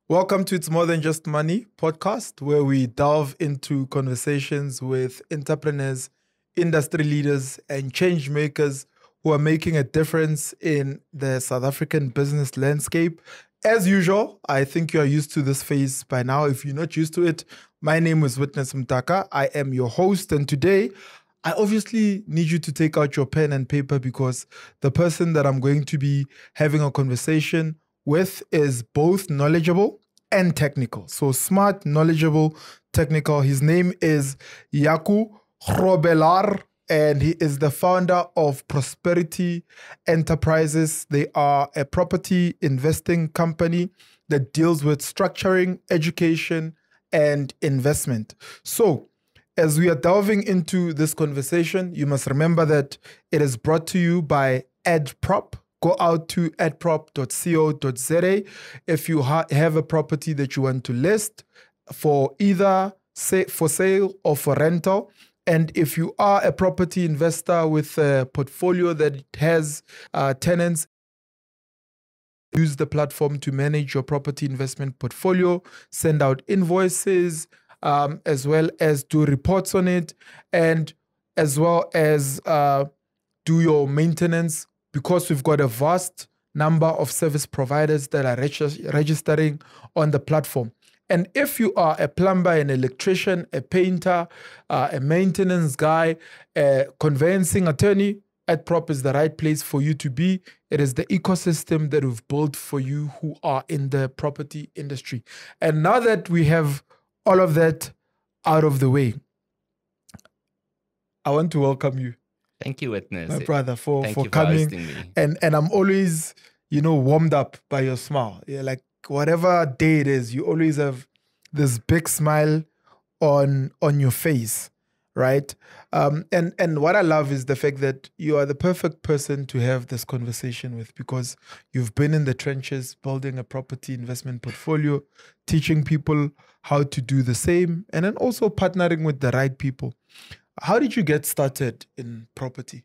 Welcome to It's More Than Just Money podcast, where we delve into conversations with entrepreneurs, industry leaders, and change makers who are making a difference in the South African business landscape. As usual, I think you are used to this phase by now. If you're not used to it, my name is Witness Mdaka. I am your host, and today I obviously need you to take out your pen and paper because the person that I'm going to be having a conversation with is both knowledgeable and technical. So smart, knowledgeable, technical. His name is Jaco Grobbelaar, and he is the founder of Prosperity Enterprises. They are a property investing company that deals with structuring, education, and investment. So as we are delving into this conversation, you must remember that it is brought to you by EdProp. Go out to edprop.co.za if you have a property that you want to list for either for sale or for rental. And if you are a property investor with a portfolio that has tenants, use the platform to manage your property investment portfolio, send out invoices, as well as do reports on it, and as well as do your maintenance, because we've got a vast number of service providers that are registering on the platform. And if you are a plumber, an electrician, a painter, a maintenance guy, a conveyancing attorney, EdProp is the right place for you to be. It is the ecosystem that we've built for you who are in the property industry. And now that we have all of that out of the way, I want to welcome you. Thank you, Witness. My brother, for Thank you coming. hosting me. And I'm always, warmed up by your smile. Yeah, like whatever day it is, you always have this big smile on your face, right? And what I love is the fact that you are the perfect person to have this conversation with, because you've been in the trenches building a property investment portfolio, teaching people how to do the same, and then also partnering with the right people. How did you get started in property?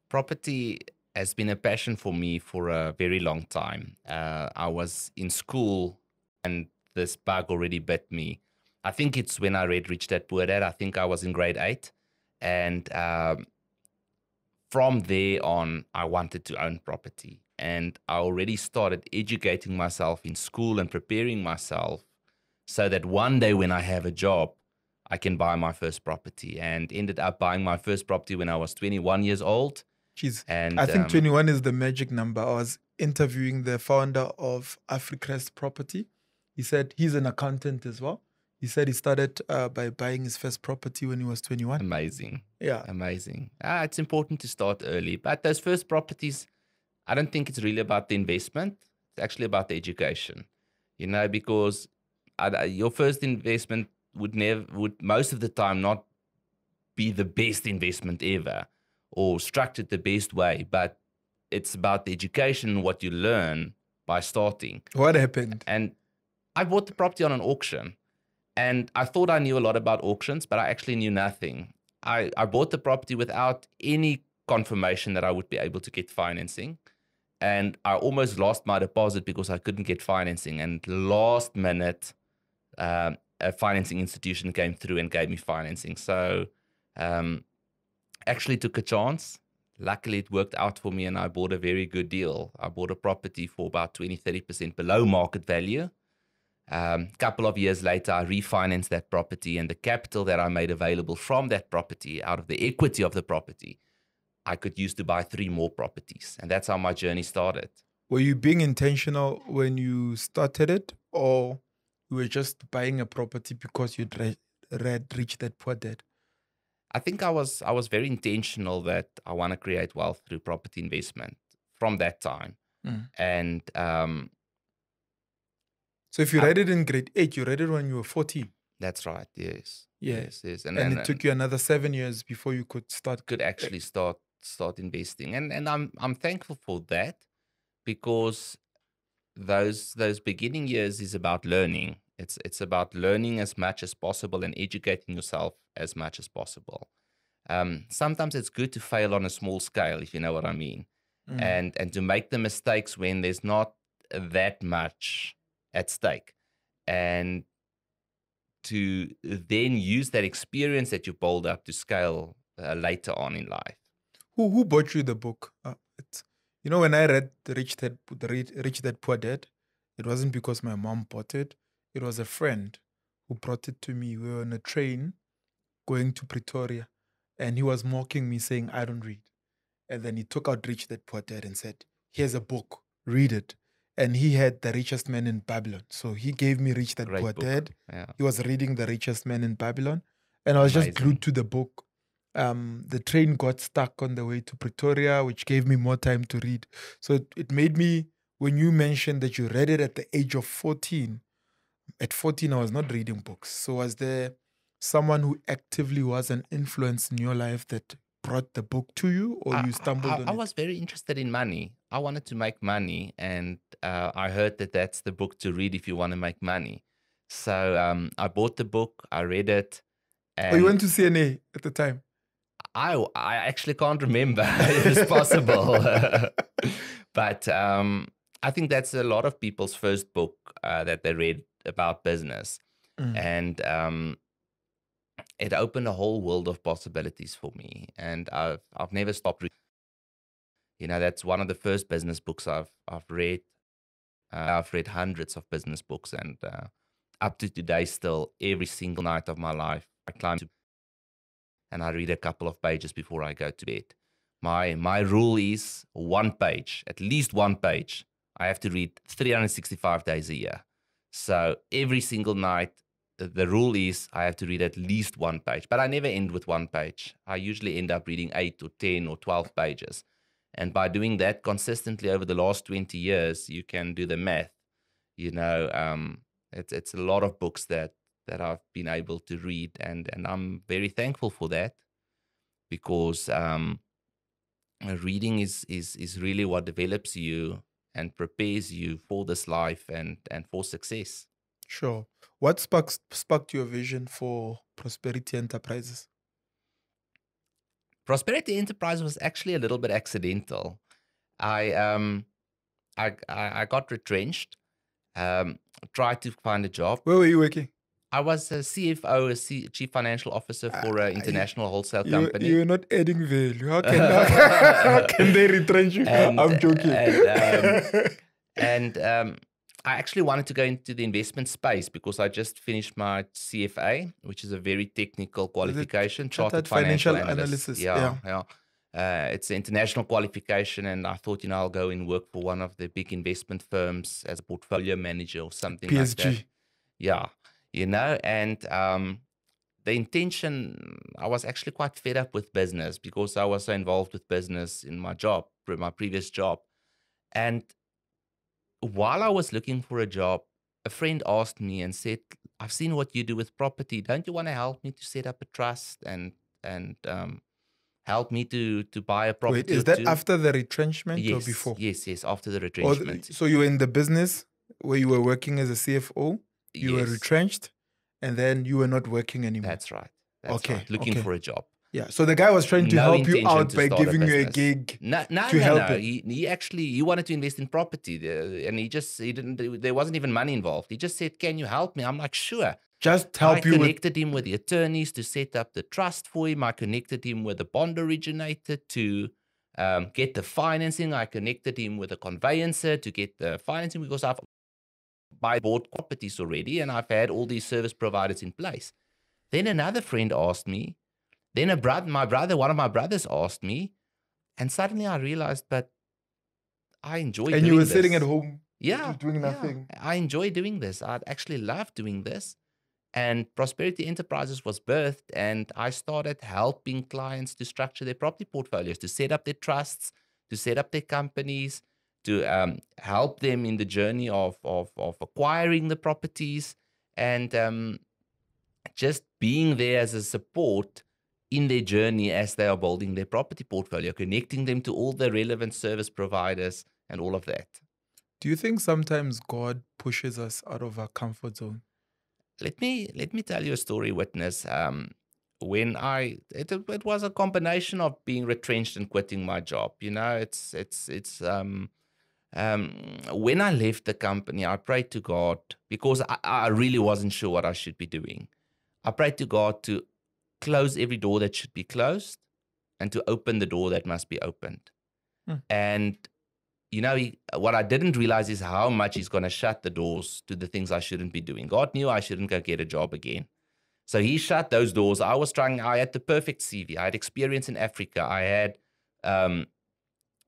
Property has been a passion for me for a very long time. I was in school and this bug already bit me. I think it's when I read Rich Dad Poor Dad. I think I was in grade 8. And from there on, I wanted to own property. And I already started educating myself in school and preparing myself so that one day when I have a job, I can buy my first property, and ended up buying my first property when I was 21 years old. Jeez. And I think 21 is the magic number. I was interviewing the founder of Africrest Property. He said he's an accountant as well. He said he started by buying his first property when he was 21. Amazing. Yeah. Amazing. It's important to start early. But those first properties, I don't think it's really about the investment. It's actually about the education, because your first investment would most of the time not be the best investment ever or structured the best way, but it's about the education, what you learn by starting. What happened? And I bought the property on an auction, and I thought I knew a lot about auctions, but I actually knew nothing. I bought the property without any confirmation that I would be able to get financing, and I almost lost my deposit because I couldn't get financing, and last minute a financing institution came through and gave me financing. So actually took a chance. Luckily, it worked out for me, and I bought a very good deal. I bought a property for about 20-30% below market value. Couple of years later, I refinanced that property, and the capital that I made available from that property, out of the equity of the property, I could use to buy 3 more properties. And that's how my journey started. Were you being intentional when you started it, or you were just buying a property because you'd read Rich Dad Poor Dad? I think I was very intentional that I want to create wealth through property investment from that time. And so if you read it in grade 8, you read it when you were 14. That's right. Yes. Yeah. Yes. And it took you another 7 years before you could actually start investing. And I'm thankful for that, because those beginning years is about learning. It's about learning as much as possible and educating yourself as much as possible. Sometimes it's good to fail on a small scale, if you know what I mean, and to make the mistakes when there's not that much at stake. And to then use that experience that you build up to scale later on in life. Who bought you the book? When I read the Rich Dad Poor Dad, it wasn't because my mom bought it. It was a friend who brought it to me. We were on a train going to Pretoria, and he was mocking me, saying, I don't read. And then he took out Rich Dad Poor Dad and said, here's a book, read it. And he had The Richest Man in Babylon. So he gave me Rich Dad Great Poor book. Dad. Yeah. He was reading The Richest Man in Babylon. And I was just Amazing. glued to the book. The train got stuck on the way to Pretoria, which gave me more time to read. So it made me, when you mentioned that you read it at the age of 14, at 14, I was not reading books. So was there someone who actively was an influence in your life that brought the book to you, or you stumbled on it? I was very interested in money. I wanted to make money, and I heard that that's the book to read if you want to make money. So I bought the book, I read it. And you went to CNA at the time? I actually can't remember. It's possible. But I think that's a lot of people's first book that they read about business. And it opened a whole world of possibilities for me. And I've never stopped reading. That's one of the first business books I've read. I've read hundreds of business books, and up to today still, every single night of my life, I climb to and I read a couple of pages before I go to bed. My rule is 1 page, at least 1 page. I have to read 365 days a year. So every single night, the rule is I have to read at least 1 page. But I never end with 1 page. I usually end up reading 8 or 10 or 12 pages. And by doing that consistently over the last 20 years, you can do the math. It's a lot of books that I've been able to read, and I'm very thankful for that, because reading is really what develops you and prepares you for this life and for success. Sure. What sparked your vision for Prosperity Enterprises? Prosperity Enterprise was actually a little bit accidental. I got retrenched, tried to find a job. Where were you working? I was a CFO, Chief Financial Officer for an international wholesale company. You're not adding value. How can they retrench you? I'm joking. And I actually wanted to go into the investment space because I just finished my CFA, which is a very technical qualification, Chartered Financial Analysis. Yeah. It's an international qualification, and I thought, I'll go and work for one of the big investment firms as a portfolio manager or something like that. Yeah. And the intention, I was actually quite fed up with business because I was so involved with business in my job, my previous job. And while I was looking for a job, a friend asked me and said, I've seen what you do with property. Don't you want to help me to set up a trust and help me to buy a property? Wait, is that after the retrenchment or before? Yes, after the retrenchment. So you were in the business where you were working as a CFO? You were retrenched, and then you were not working anymore. That's right. Right. Looking for a job. Yeah. So the guy was trying to help you out by giving you a gig. No. He wanted to invest in property, and he didn't. There wasn't even money involved. He just said, "Can you help me?" I'm like, "Sure." Just help you. I connected him with the attorneys to set up the trust for him. I connected him with the bond originator to get the financing. I connected him with a conveyancer to get the financing because I've bought properties already, and I've had all these service providers in place. Then another friend asked me. Then one of my brothers asked me, and suddenly I realized, but I enjoy doing this. And you were sitting at home, doing nothing. Yeah. I enjoy doing this. I actually love doing this. And Prosperity Enterprises was birthed, and I started helping clients to structure their property portfolios, to set up their trusts, to set up their companies, to help them in the journey of acquiring the properties, and just being there as a support in their journey as they are building their property portfolio, connecting them to all the relevant service providers and all of that. Do you think sometimes God pushes us out of our comfort zone? Let me tell you a story, Witness. When it was a combination of being retrenched and quitting my job. When I left the company, I prayed to God because I really wasn't sure what I should be doing. I prayed to God to close every door that should be closed and to open the door that must be opened. And, what I didn't realize is how much he's going to shut the doors to the things I shouldn't be doing. God knew I shouldn't go get a job again. So he shut those doors. I had the perfect CV. I had experience in Africa. I had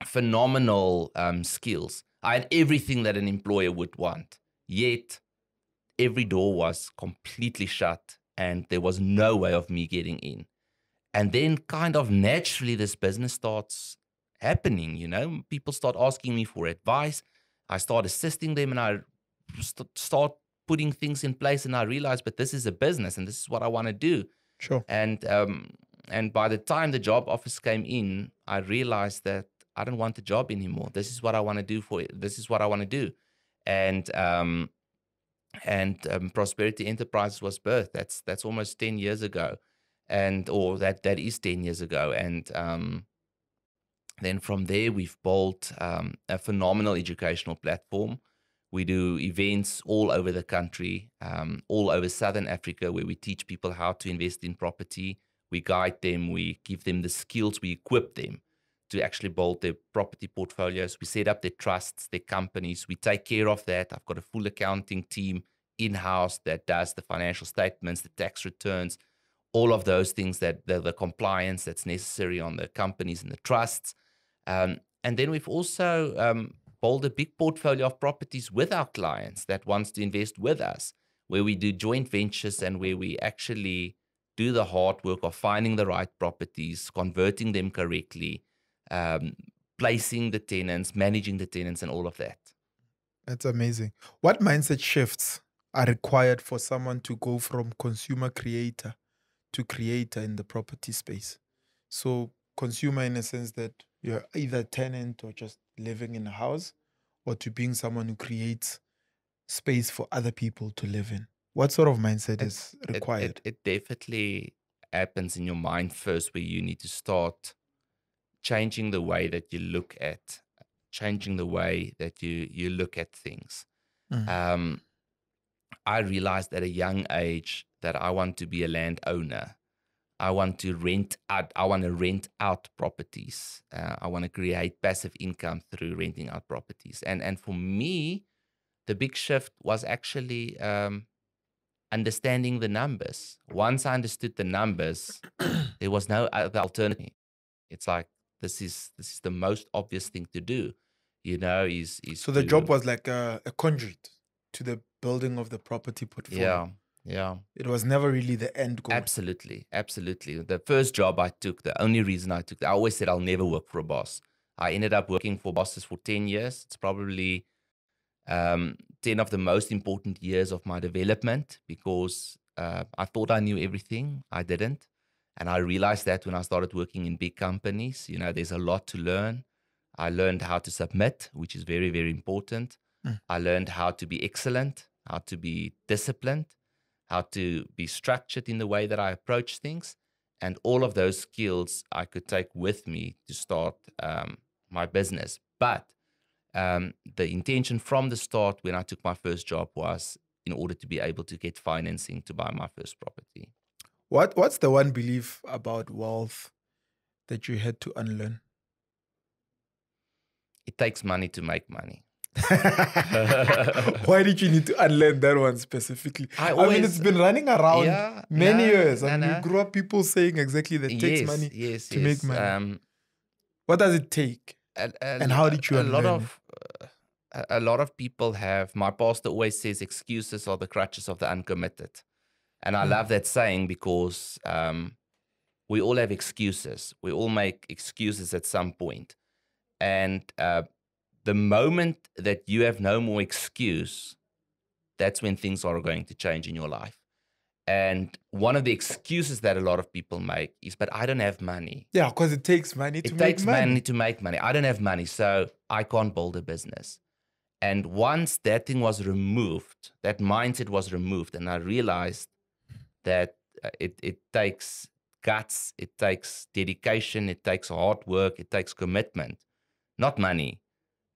phenomenal skills. I had everything that an employer would want. Yet every door was completely shut and there was no way of me getting in. And then kind of naturally this business starts happening, People start asking me for advice. I start assisting them and I start putting things in place and I realize, but this is a business and this is what I want to do. Sure. And by the time the job offers came in, I realized that I don't want the job anymore. This is what I want to do this is what I want to do. And Prosperity Enterprises was birthed. That's almost 10 years ago. That is 10 years ago. And then from there, we've built a phenomenal educational platform. We do events all over the country, all over Southern Africa, where we teach people how to invest in property. We guide them, we give them the skills, we equip them to actually build their property portfolios. We set up their trusts, their companies. We take care of that. I've got a full accounting team in-house that does the financial statements, the tax returns, all of those things, that the compliance that's necessary on the companies and the trusts. And then we've also built a big portfolio of properties with our clients that wants to invest with us, where we do joint ventures and where we actually do the hard work of finding the right properties, converting them correctly, placing the tenants, managing the tenants, and all of that. That's amazing. What mindset shifts are required for someone to go from consumer creator to creator in the property space? So consumer in a sense that you're either a tenant or just living in a house, or to being someone who creates space for other people to live in. What sort of mindset is required? It definitely happens in your mind first, where you need to start changing the way that you look at things. I realized at a young age that I want to be a landowner. I want to rent out properties. I want to create passive income through renting out properties. And for me, the big shift was actually understanding the numbers. Once I understood the numbers, there was no other alternative. It's like, this is the most obvious thing to do, So the job was like a conduit to the building of the property portfolio. Yeah. It was never really the end goal. Absolutely. The first job I took, the only reason I took, I always said I'll never work for a boss. I ended up working for bosses for 10 years. It's probably 10 of the most important years of my development, because I thought I knew everything. I didn't. And I realized that when I started working in big companies, there's a lot to learn. I learned how to submit, which is very, very important. I learned how to be excellent, how to be disciplined, how to be structured in the way that I approach things. And all of those skills I could take with me to start my business. But the intention from the start when I took my first job was in order to be able to get financing to buy my first property. What's the one belief about wealth that you had to unlearn? It takes money to make money. Why did you need to unlearn that one specifically? I mean, it's been running around many years. I mean, you grew up people saying exactly that it takes money to make money. What does it take? And how did you unlearn it? A lot of people have, my pastor always says, excuses are the crutches of the uncommitted. And I love that saying because we all have excuses. We all make excuses at some point. And the moment that you have no more excuse, that's when things are going to change in your life. And one of the excuses that a lot of people make is, but I don't have money. Yeah, because it takes money to make money. It takes money to make money. I don't have money, so I can't build a business. And once that thing was removed, that mindset was removed, and I realized that it takes guts, it takes dedication, it takes hard work, it takes commitment, not money.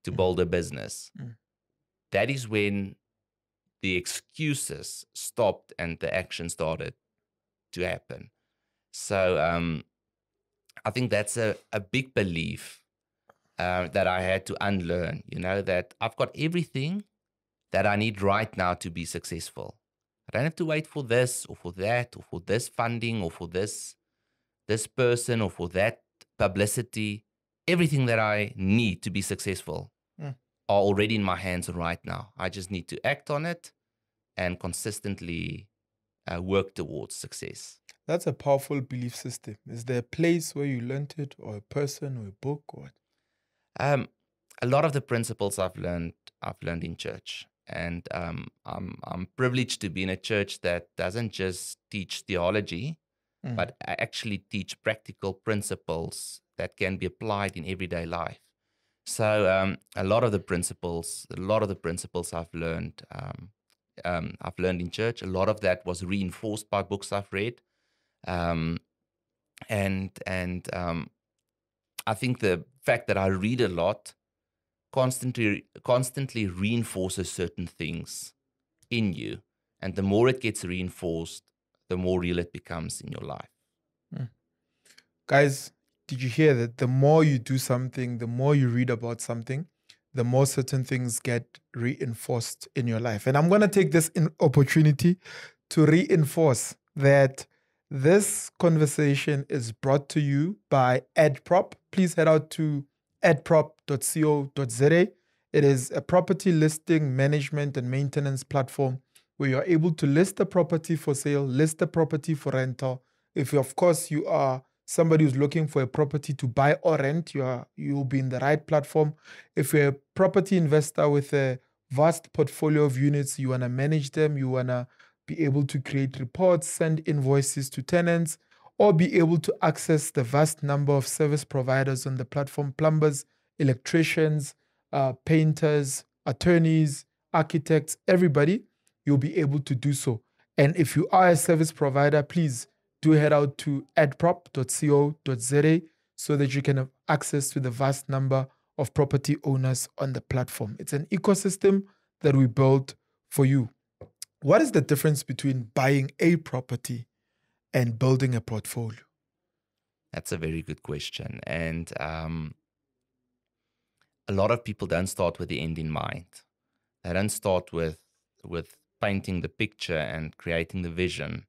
to build a business, Mm. that is when the excuses stopped and the action started to happen. So I think that's a big belief that I had to unlearn, that I've got everything that I need right now to be successful. I don't have to wait for this or for that or for this funding or for this person or for that publicity. Everything that I need to be successful Mm. are already in my hands right now. I just need to act on it and consistently work towards success. That's a powerful belief system. Is there a place where you learned it, or a person, or a book, or what? A lot of the principles I've learned in church, and I'm privileged to be in a church that doesn't just teach theology, but actually teach practical principles that can be applied in everyday life. So a lot of the principles I've learned in church. A lot of that was reinforced by books I've read, and I think the fact that I read a lot constantly reinforces certain things in you, and the more it gets reinforced, the more real it becomes in your life. Guys, did you hear that? The more you do something, the more you read about something, the more certain things get reinforced in your life. And I'm going to take this opportunity to reinforce that this conversation is brought to you by AdProp. Please head out to adprop.co.za. It is a property listing, management, and maintenance platform where you're able to list a property for sale, list a property for rental. If, of course, you are somebody who's looking for a property to buy or rent, you'll be in the right platform. If you're a property investor with a vast portfolio of units, you want to manage them, you want to be able to create reports, send invoices to tenants, or be able to access the vast number of service providers on the platform: plumbers, electricians, painters, attorneys, architects, everybody, you'll be able to do so. And if you are a service provider, please do head out to adprop.co.za so that you can have access to the vast number of property owners on the platform. It's an ecosystem that we built for you. What is the difference between buying a property and building a portfolio? That's a very good question. And a lot of people don't start with the end in mind. They don't start with painting the picture and creating the vision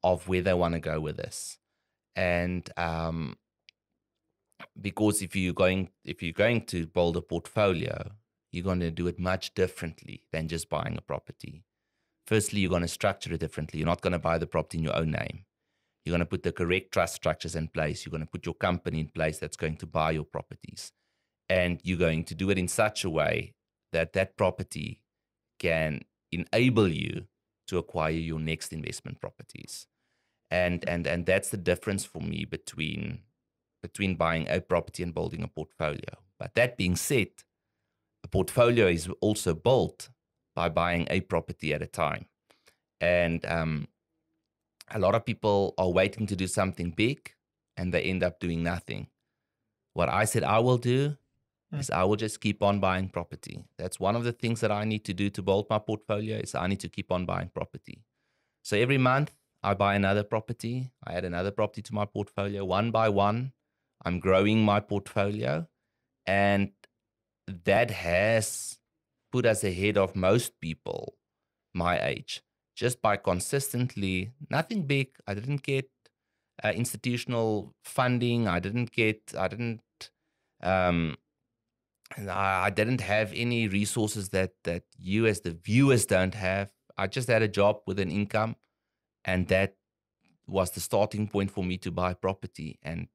of where they want to go with this. And because if you're going to build a portfolio, you're going to do it much differently than just buying a property. Firstly, you're going to structure it differently. You're not going to buy the property in your own name. You're going to put the correct trust structures in place. You're going to put your company in place that's going to buy your properties. And you're going to do it in such a way that that property can enable you to acquire your next investment properties. And that's the difference for me between buying a property and building a portfolio. But that being said, a portfolio is also built by buying a property at a time. And a lot of people are waiting to do something big and they end up doing nothing. What I said I will do is I will just keep on buying property. That's one of the things that I need to do to build my portfolio, is I need to keep on buying property. So every month I buy another property. I add another property to my portfolio. One by one, I'm growing my portfolio. And that has put us ahead of most people my age, just by consistently, nothing big. I didn't get institutional funding. I didn't have any resources that you as the viewers don't have. I just had a job with an income, and that was the starting point for me to buy property. And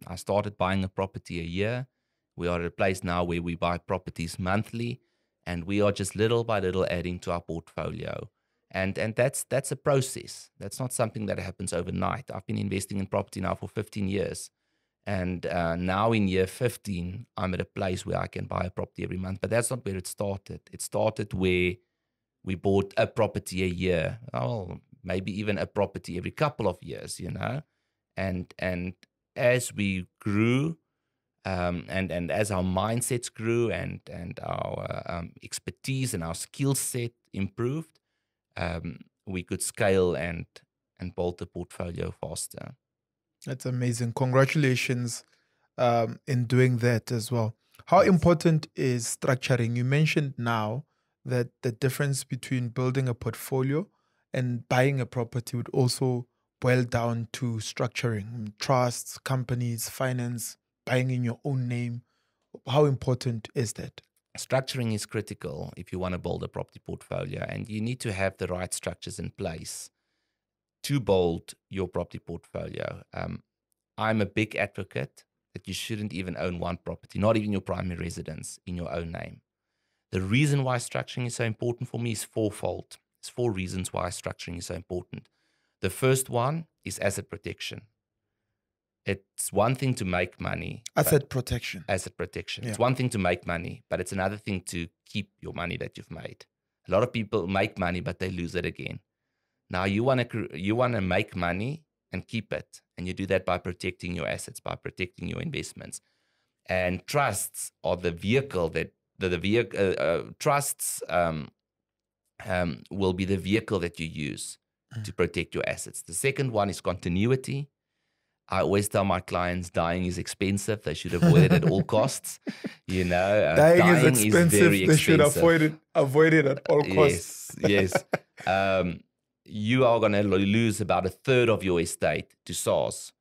I started buying a property a year. We are at a place now where we buy properties monthly, and we are just little by little adding to our portfolio. And that's a process. That's not something that happens overnight. I've been investing in property now for 15 years. And now in year 15, I'm at a place where I can buy a property every month. But that's not where it started. It started where we bought a property a year. Oh, maybe even a property every couple of years, And as we grew, And as our mindsets grew and our expertise and our skill set improved, we could scale and build the portfolio faster. That's amazing. Congratulations in doing that as well. How important is structuring? You mentioned now that the difference between building a portfolio and buying a property would also boil down to structuring, trusts, companies, finance, buying in your own name. How important is that? Structuring is critical if you want to build a property portfolio, and you need to have the right structures in place to build your property portfolio. I'm a big advocate that you shouldn't even own one property, not even your primary residence, in your own name. The reason why structuring is so important for me is fourfold. There's 4 reasons why structuring is so important. The first one is asset protection. It's one thing to make money. Asset protection. Asset protection. Yeah. It's one thing to make money, but it's another thing to keep your money that you've made. A lot of people make money, but they lose it again. Now you want to make money and keep it, and you do that by protecting your assets, by protecting your investments. And trusts are the vehicle that trusts will be the vehicle that you use to protect your assets. The second one is continuity. I always tell my clients dying is expensive. They should avoid it at all costs. Dying is expensive. Very expensive. They should avoid it at all costs. Yes. You are going to lose about 1/3 of your estate to SARS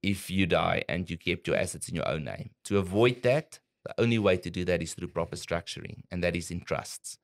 if you die and you kept your assets in your own name. To avoid that, the only way to do that is through proper structuring, and that is in trusts.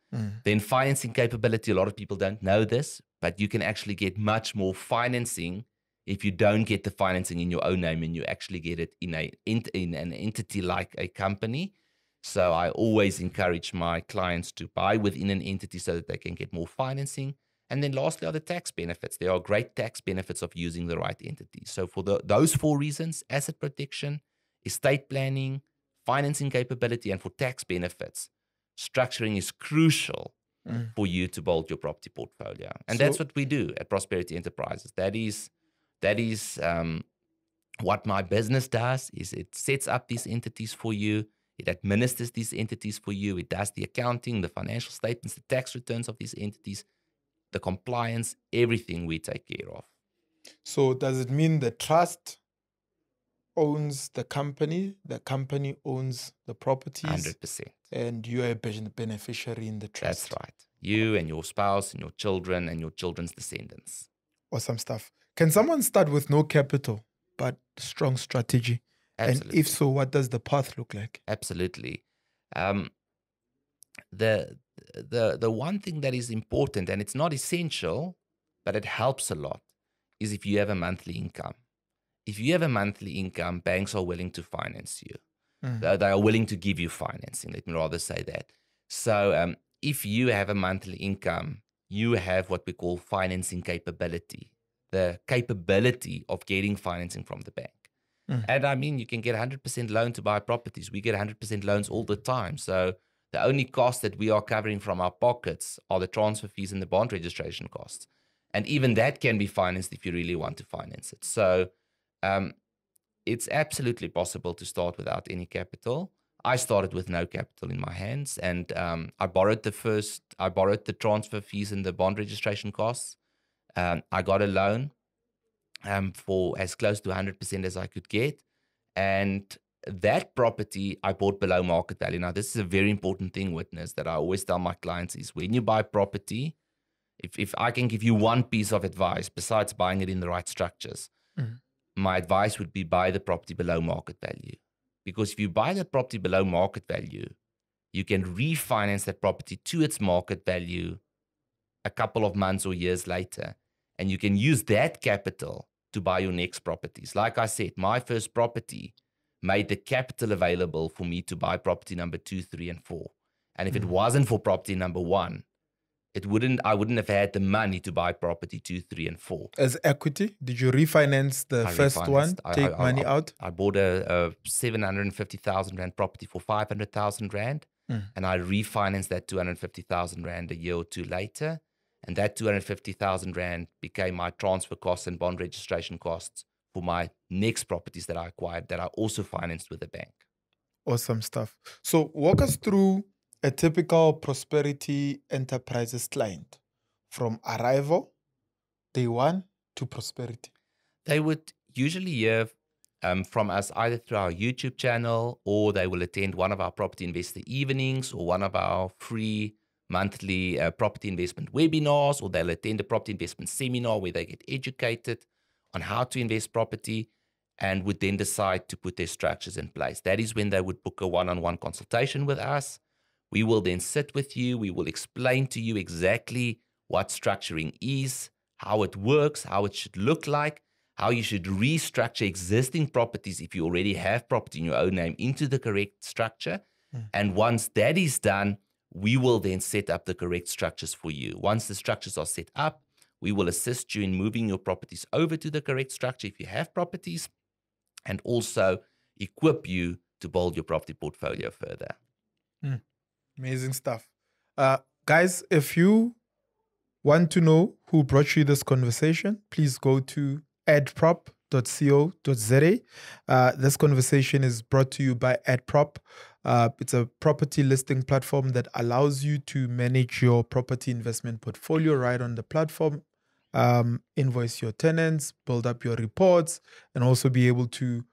Then financing capability, a lot of people don't know this, but you can actually get much more financing if you don't get the financing in your own name and you actually get it in an entity like a company. So I always encourage my clients to buy within an entity so that they can get more financing. And then lastly are the tax benefits. There are great tax benefits of using the right entity. So for those 4 reasons, asset protection, estate planning, financing capability, and for tax benefits, structuring is crucial for you to build your property portfolio. And that's what we do at Prosperity Enterprises. That is what my business does, is it sets up these entities for you. It administers these entities for you. It does the accounting, the financial statements, the tax returns of these entities, the compliance, everything we take care of. So does it mean the trust owns the company owns the properties? 100%. And you are a beneficiary in the trust? That's right. You and your spouse and your children and your children's descendants. Awesome stuff. Can someone start with no capital but strong strategy? Absolutely. And if so, what does the path look like? Absolutely. The one thing that is important, and it's not essential, but it helps a lot, is if you have a monthly income. If you have a monthly income, banks are willing to finance you. They are willing to give you financing. Let me rather say that. So if you have a monthly income, you have what we call financing capability, the capability of getting financing from the bank. And I mean, you can get 100% loan to buy properties. We get 100% loans all the time. So the only cost that we are covering from our pockets are the transfer fees and the bond registration costs. And even that can be financed if you really want to finance it. So it's absolutely possible to start without any capital. I started with no capital in my hands, and I borrowed the transfer fees and the bond registration costs. I got a loan for as close to 100% as I could get. And that property I bought below market value. Now, this is a very important thing, Witness, that I always tell my clients is when you buy property, if I can give you one piece of advice besides buying it in the right structures, my advice would be buy the property below market value. Because if you buy that property below market value, you can refinance that property to its market value a couple of months or years later. And you can use that capital to buy your next properties. Like I said, my first property made the capital available for me to buy property number 2, 3, and 4. And if it wasn't for property number 1, I wouldn't have had the money to buy property 2, 3, and 4. As equity, did you refinance the first one? Take money out? I bought a 750,000 Rand property for 500,000 Rand. And I refinanced that 250,000 Rand a year or 2 later. And that 250,000 Rand became my transfer costs and bond registration costs for my next properties that I acquired that I also financed with the bank. Awesome stuff. So walk us through a typical Prosperity Enterprises client from arrival, day one, to prosperity. They would usually hear from us either through our YouTube channel, or they will attend one of our property investor evenings or one of our free monthly property investment webinars, or they'll attend a property investment seminar where they get educated on how to invest property and would then decide to put their structures in place. That is when they would book a one-on-one consultation with us. We will then sit with you. We will explain to you exactly what structuring is, how it works, how it should look like, how you should restructure existing properties if you already have property in your own name into the correct structure. And once that is done, we will then set up the correct structures for you. Once the structures are set up, we will assist you in moving your properties over to the correct structure if you have properties, and also equip you to build your property portfolio further. Amazing stuff. Guys, if you want to know who brought you this conversation, please go to adprop.co.za. This conversation is brought to you by Adprop. It's a property listing platform that allows you to manage your property investment portfolio right on the platform, invoice your tenants, build up your reports, and also be able to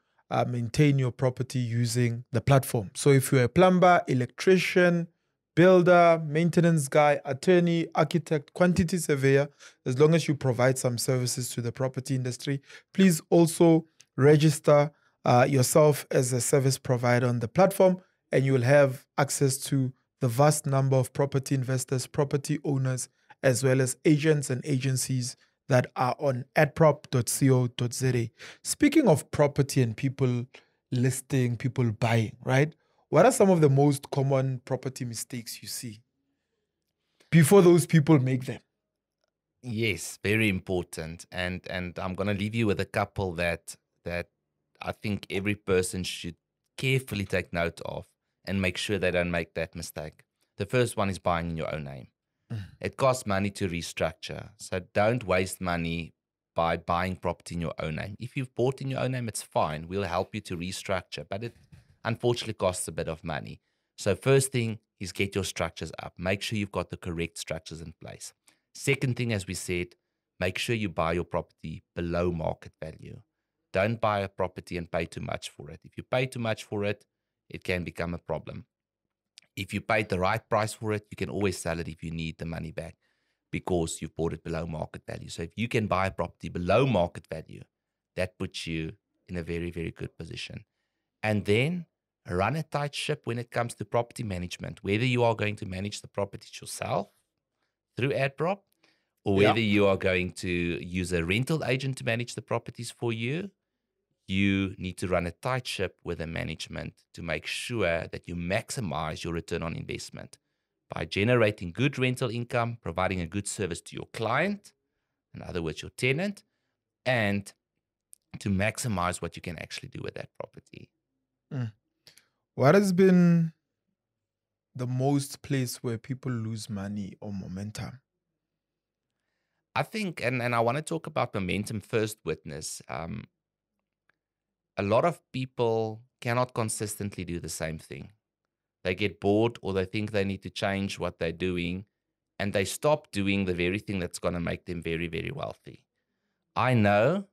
maintain your property using the platform. So if you're a plumber, electrician, builder, maintenance guy, attorney, architect, quantity surveyor, as long as you provide some services to the property industry, please also register yourself as a service provider on the platform, and you will have access to the vast number of property investors, property owners, as well as agents and agencies that are on adprop.co.za. Speaking of property and people listing, people buying, right? What are some of the most common property mistakes you see before those people make them? Yes, very important. And I'm going to leave you with a couple that I think every person should carefully take note of and make sure they don't make that mistake. The first one is buying in your own name. It costs money to restructure. So don't waste money by buying property in your own name. If you've bought in your own name, it's fine. We'll help you to restructure, but it unfortunately costs a bit of money. So first thing is get your structures up. Make sure you've got the correct structures in place. Second thing, as we said, make sure you buy your property below market value. Don't buy a property and pay too much for it. If you pay too much for it, it can become a problem. If you paid the right price for it, you can always sell it if you need the money back because you've bought it below market value. So if you can buy a property below market value, that puts you in a very, very good position. And then run a tight ship when it comes to property management, whether you are going to manage the properties yourself through Adprop, or whether you are going to use a rental agent to manage the properties for you. You need to run a tight ship with the management to make sure that you maximize your return on investment by generating good rental income, providing a good service to your client, in other words, your tenant, and to maximize what you can actually do with that property. What has been the most place where people lose money or momentum? I think, and I want to talk about momentum first, Witness. A lot of people cannot consistently do the same thing. They get bored, or they think they need to change what they're doing, and they stop doing the very thing that's going to make them very, very wealthy. I know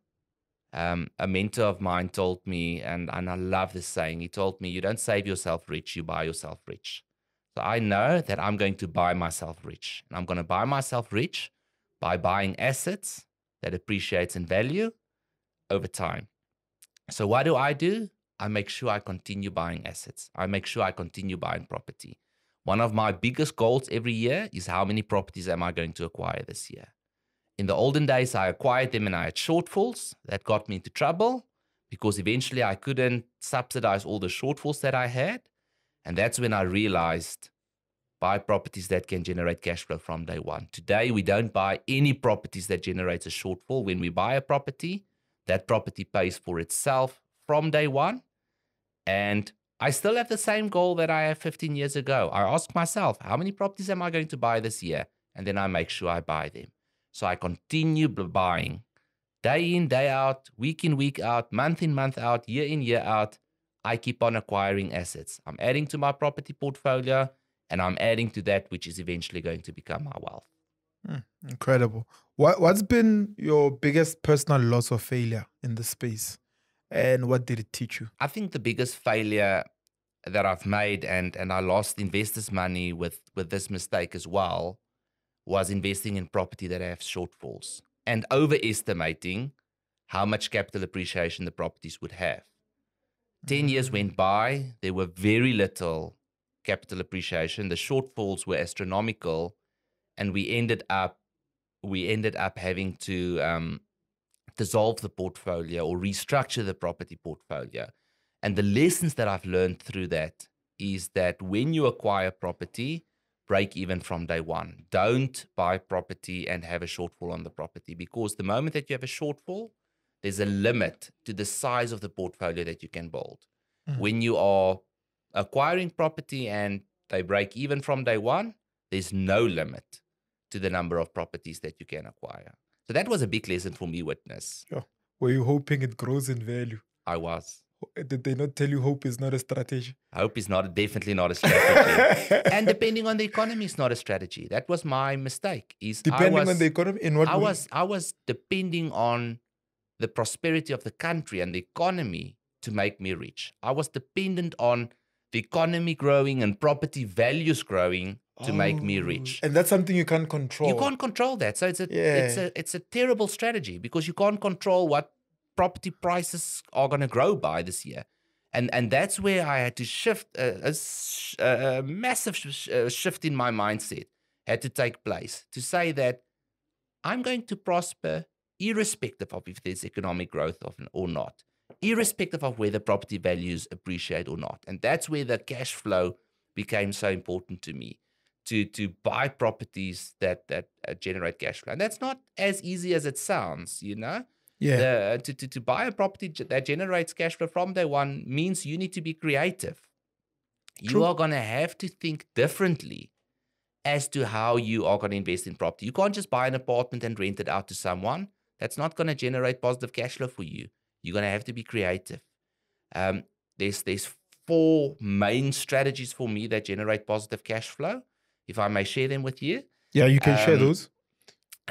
a mentor of mine told me, and I love this saying, he told me, you don't save yourself rich, you buy yourself rich. So I know that I'm going to buy myself rich. And I'm going to buy myself rich by buying assets that appreciates in value over time. So what do? I make sure I continue buying assets. I make sure I continue buying property. One of my biggest goals every year is how many properties am I going to acquire this year? In the olden days, I acquired them and I had shortfalls. That got me into trouble because eventually I couldn't subsidize all the shortfalls that I had. And that's when I realized buy properties that can generate cash flow from day one. Today, we don't buy any properties that generates a shortfall. When we buy a property, that property pays for itself from day one. And I still have the same goal that I had 15 years ago. I ask myself, how many properties am I going to buy this year? And then I make sure I buy them. So I continue buying day in, day out, week in, week out, month in, month out, year in, year out. I keep on acquiring assets. I'm adding to my property portfolio, and I'm adding to that, which is eventually going to become my wealth. Incredible. What's been your biggest personal loss or failure in this space? And what did it teach you? I think the biggest failure that I've made, and I lost investors' money with this mistake as well, was investing in property that have shortfalls and overestimating how much capital appreciation the properties would have. 10 years went by, there were very little capital appreciation. The shortfalls were astronomical, and we ended up having to dissolve the portfolio or restructure the property portfolio. And the lessons that I've learned through that is that when you acquire property, break even from day one. Don't buy property and have a shortfall on the property, because the moment that you have a shortfall, there's a limit to the size of the portfolio that you can build. When you are acquiring property and they break even from day one, there's no limit to the number of properties that you can acquire. So that was a big lesson for me, Witness. Yeah. Were you hoping it grows in value? I was. Did they not tell you hope is not a strategy? Hope is definitely not a strategy. And depending on the economy is not a strategy. That was my mistake. Depending on the economy? In what way? I was depending on the prosperity of the country and the economy to make me rich. I was dependent on the economy growing and property values growing to make me rich. And that's something you can't control. You can't control that. So it's a terrible strategy, because you can't control what property prices are going to grow by this year. And that's where I had to shift, a massive shift in my mindset had to take place to say that I'm going to prosper irrespective of if there's economic growth or not, irrespective of whether property values appreciate or not. And that's where the cash flow became so important to me, to buy properties that generate cash flow. And that's not as easy as it sounds, you know? Yeah. To buy a property that generates cash flow from day one means you need to be creative. True. You are going to have to think differently as to how you are going to invest in property. You can't just buy an apartment and rent it out to someone. That's not going to generate positive cash flow for you. You're going to have to be creative. There's 4 main strategies for me that generate positive cash flow, if I may share them with you. Yeah, you can share those.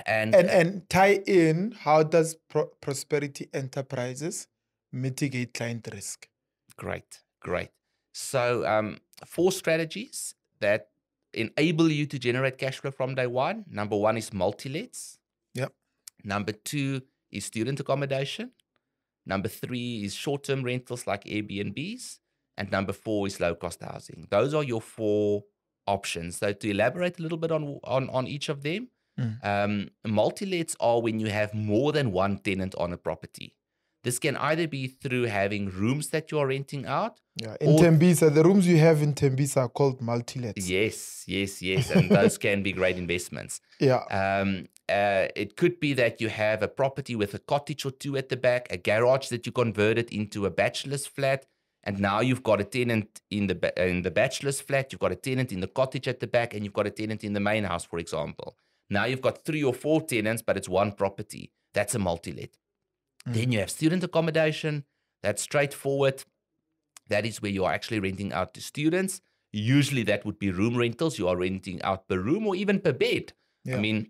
And tie in, how does Prosperity Enterprises mitigate client risk? Great. So 4 strategies that enable you to generate cash flow from day one. Number 1 is multi-lets. Yep. Number 2 is student accommodation. Number 3 is short-term rentals like Airbnbs. And number 4 is low-cost housing. Those are your 4 options. So to elaborate a little bit on each of them, multi-lets are when you have more than one tenant on a property. This can either be through having rooms that you are renting out. Yeah, in Tembisa, the rooms you have in Tembisa are called multi-lets. Yes. And those can be great investments. Yeah. It could be that you have a property with a cottage or 2 at the back, a garage that you converted into a bachelor's flat, and now you've got a tenant in the bachelor's flat, you've got a tenant in the cottage at the back, and you've got a tenant in the main house, for example. Now you've got 3 or 4 tenants, but it's one property. That's a multi-let. Then you have student accommodation. That's straightforward. That is where you are actually renting out to students. Usually that would be room rentals. You are renting out per room or even per bed. Yeah. I mean,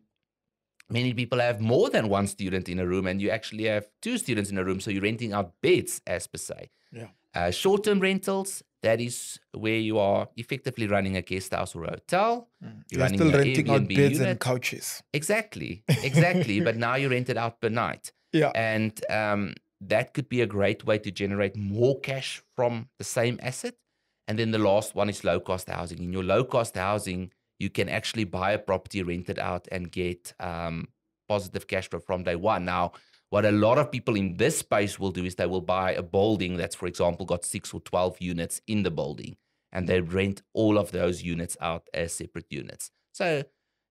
many people have more than one student in a room, and you actually have 2 students in a room. So you're renting out beds, as per se. Yeah. Short-term rentals, that is where you are effectively running a guest house or a hotel. You're still renting out beds and couches. Exactly. But now you rent it out per night. Yeah. And that could be a great way to generate more cash from the same asset. And then the last one is low-cost housing. In your low-cost housing, you can actually buy a property, rent it out, and get positive cash flow from day one. Now, what a lot of people in this space will do is they will buy a building that's, for example, got 6 or 12 units in the building, and they rent all of those units out as separate units. So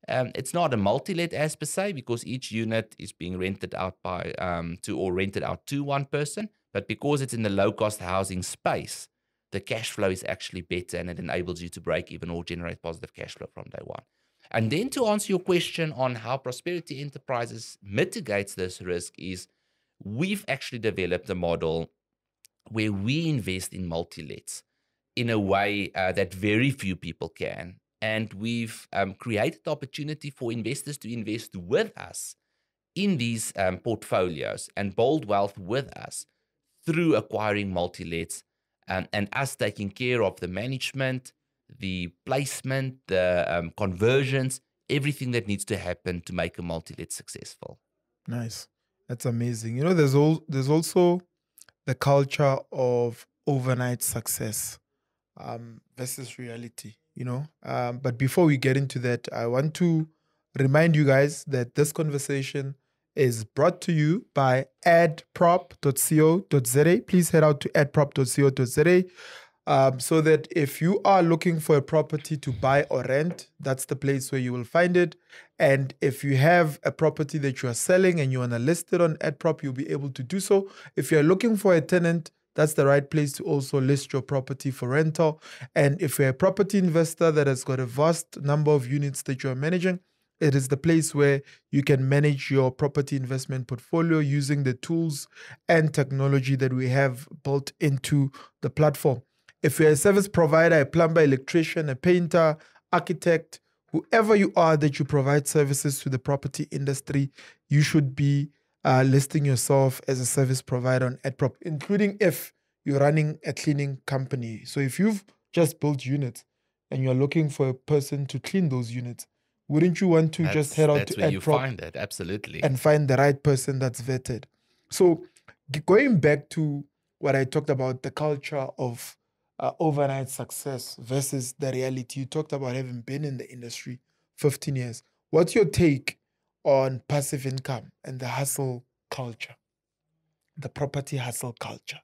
it's not a multi-let as per se, because each unit is being rented out rented out to one person. But because it's in the low-cost housing space, the cash flow is actually better, and it enables you to break even or generate positive cash flow from day one. And then to answer your question on how Prosperity Enterprises mitigates this risk is we've actually developed a model where we invest in multi-lets in a way that very few people can. And we've created the opportunity for investors to invest with us in these portfolios and build wealth with us through acquiring multi-lets, and us taking care of the management, the placement, the conversions, everything that needs to happen to make a multi-let successful. Nice. That's amazing. You know, there's also the culture of overnight success versus reality, you know. But before we get into that, I want to remind you guys that this conversation is brought to you by adprop.co.za. Please head out to adprop.co.za. So that if you are looking for a property to buy or rent, that's the place where you will find it. And if you have a property that you are selling and you want to list it on AdProp, you'll be able to do so. If you're looking for a tenant, that's the right place to also list your property for rental. And if you're a property investor that has got a vast number of units that you're managing, it is the place where you can manage your property investment portfolio using the tools and technology that we have built into the platform. If you're a service provider, a plumber, electrician, a painter, architect, whoever you are that you provide services to the property industry, you should be listing yourself as a service provider on AdProp, including if you're running a cleaning company. So if you've just built units and you're looking for a person to clean those units, wouldn't you want to just head out to That's where you AdProp find it, absolutely. and find the right person that's vetted? So going back to what I talked about, the culture of overnight success versus the reality. You talked about having been in the industry 15 years. What's your take on passive income and the hustle culture, the property hustle culture?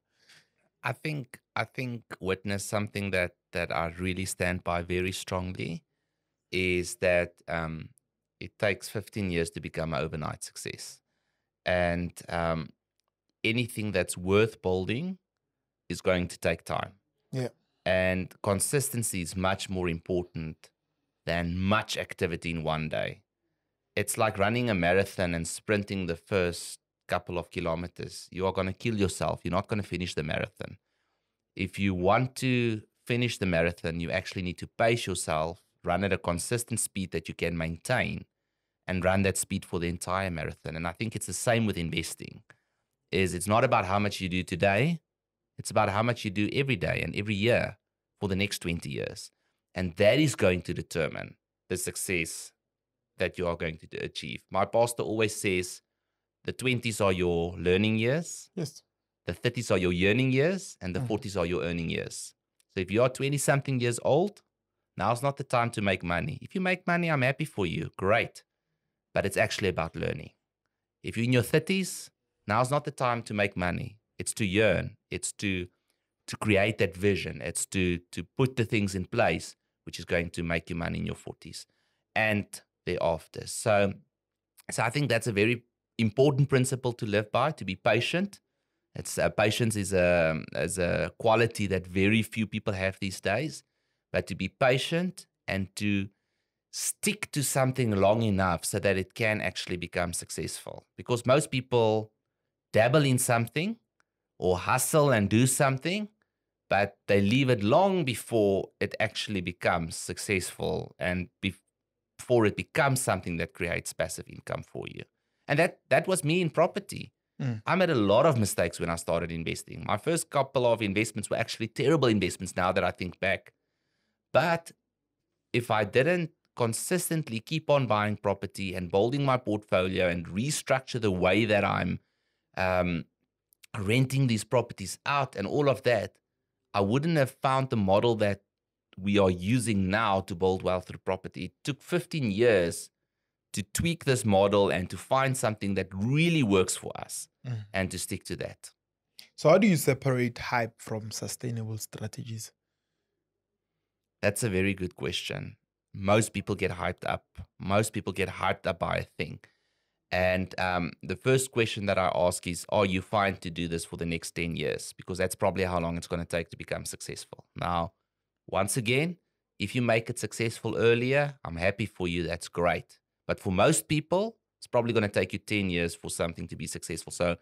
I think Witness, something that I really stand by very strongly is that it takes 15 years to become an overnight success. And anything that's worth building is going to take time. Yeah. And consistency is much more important than much activity in one day. It's like running a marathon and sprinting the first couple of kilometers. You are going to kill yourself. You're not going to finish the marathon. If you want to finish the marathon, you actually need to pace yourself, run at a consistent speed that you can maintain, and run that speed for the entire marathon. And I think it's the same with investing. It's not about how much you do today. It's about how much you do every day and every year for the next 20 years. And that is going to determine the success that you are going to achieve. My pastor always says the 20s are your learning years. Yes. The 30s are your yearning years, and the 40s are your earning years. So if you are 20-something years old, now's not the time to make money. If you make money, I'm happy for you. Great. But it's actually about learning. If you're in your 30s, now's not the time to make money. It's to yearn. It's to create that vision. It's to put the things in place, which is going to make you money in your 40s and thereafter. So I think that's a very important principle to live by, to be patient. It's patience is a quality that very few people have these days, but to be patient and to stick to something long enough so that it can actually become successful. Because most people dabble in something or hustle and do something, but they leave it long before it actually becomes successful and before it becomes something that creates passive income for you. And that was me in property. I made a lot of mistakes when I started investing. My first couple of investments were actually terrible investments now that I think back. But if I didn't consistently keep on buying property and building my portfolio and restructure the way that I'm renting these properties out and all of that, I wouldn't have found the model that we are using now to build wealth through property. It took 15 years to tweak this model and to find something that really works for us and to stick to that. So how do you separate hype from sustainable strategies? That's a very good question. Most people get hyped up. Most people get hyped up by a thing. And the first question that I ask is, are you fine to do this for the next 10 years? Because that's probably how long it's going to take to become successful. Now, once again, if you make it successful earlier, I'm happy for you. That's great. But for most people, it's probably going to take you 10 years for something to be successful. So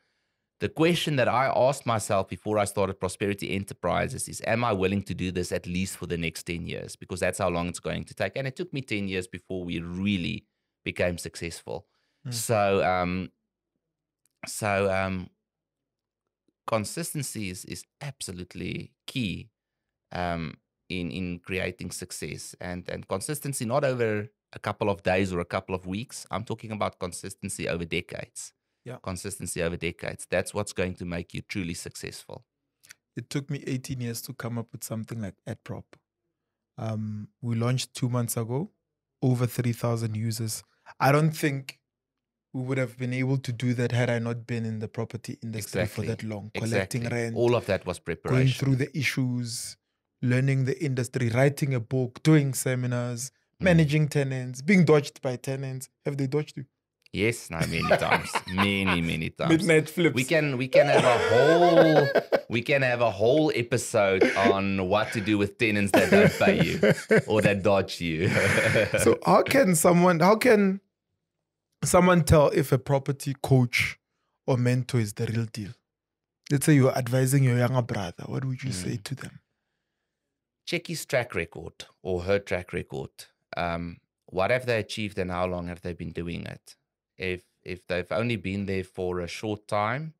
The question that I asked myself before I started Prosperity Enterprises is, am I willing to do this at least for the next 10 years? Because that's how long it's going to take. And it took me 10 years before we really became successful. So, consistency is absolutely key in creating success, and consistency not over a couple of days or a couple of weeks. I'm talking about consistency over decades. Yeah. Consistency over decades. That's what's going to make you truly successful. It took me 18 years to come up with something like AdProp. We launched 2 months ago, over 3,000 users. I don't think we would have been able to do that had I not been in the property industry for that long, collecting rent. All of that was preparation. Going through the issues, learning the industry, writing a book, doing seminars, managing tenants, being dodged by tenants. Have they dodged you? Yes, no, many times, many times. Midnight flips. We can have a whole episode on what to do with tenants that don't pay you or that dodge you. So how can someone tell if a property coach or mentor is the real deal? Let's say you're advising your younger brother. What would you say to them? Check his track record or her track record. What have they achieved and how long have they been doing it? If they've only been there for a short time,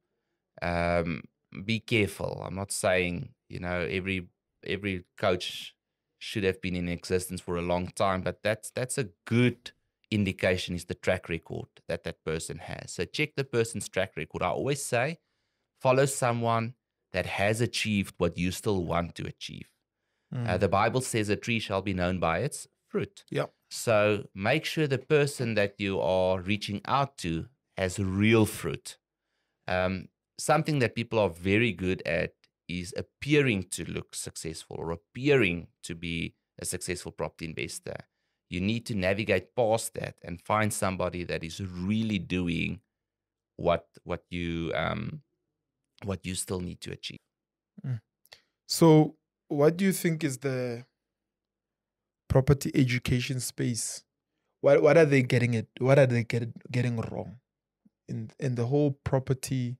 be careful. I'm not saying, every coach should have been in existence for a long time, but that's a good indication is the track record that person has. So check the person's track record. I always say, follow someone that has achieved what you still want to achieve. The Bible says a tree shall be known by its fruit. Yeah. So make sure the person that you are reaching out to has real fruit. Something that people are very good at is appearing to look successful or appearing to be a successful property investor. You need to navigate past that and find somebody that is really doing what you still need to achieve. So what do you think is the property education space? What are they getting it? What are they getting wrong in the whole property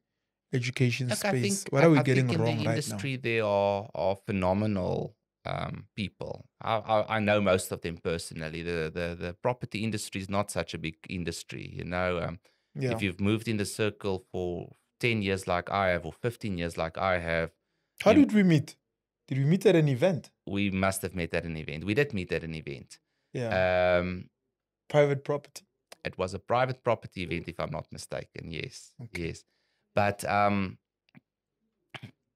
education space? What are we getting wrong right now? In the industry, there are phenomenal people. I know most of them personally. The property industry is not such a big industry, If you've moved in the circle for 10 years like I have, or 15 years like I have. How did we meet? Did we meet at an event? We must have met at an event. We did meet at an event. Yeah. Private property. It was a private property event, if I'm not mistaken. Yes. Okay. Yes. But